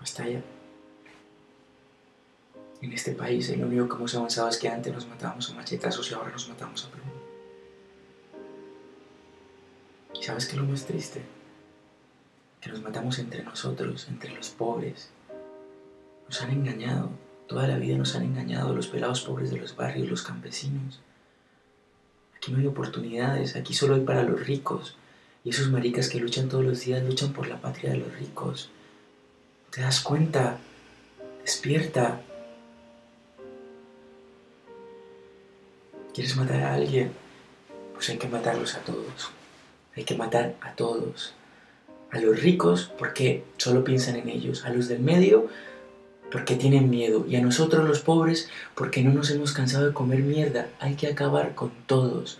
Hasta allá. En este país lo único que hemos avanzado es que antes nos matábamos a machetazos y ahora nos matamos a plomo. ¿Y sabes qué es lo más triste? Que nos matamos entre nosotros, entre los pobres. Nos han engañado, toda la vida nos han engañado los pelados pobres de los barrios, los campesinos. Aquí no hay oportunidades, aquí solo hay para los ricos. Y esos maricas que luchan todos los días luchan por la patria de los ricos. ¿Te das cuenta? Despierta. ¿Quieres matar a alguien? Pues hay que matarlos a todos. Hay que matar a todos. A los ricos porque solo piensan en ellos. A los del medio porque tienen miedo. Y a nosotros los pobres porque no nos hemos cansado de comer mierda. Hay que acabar con todos.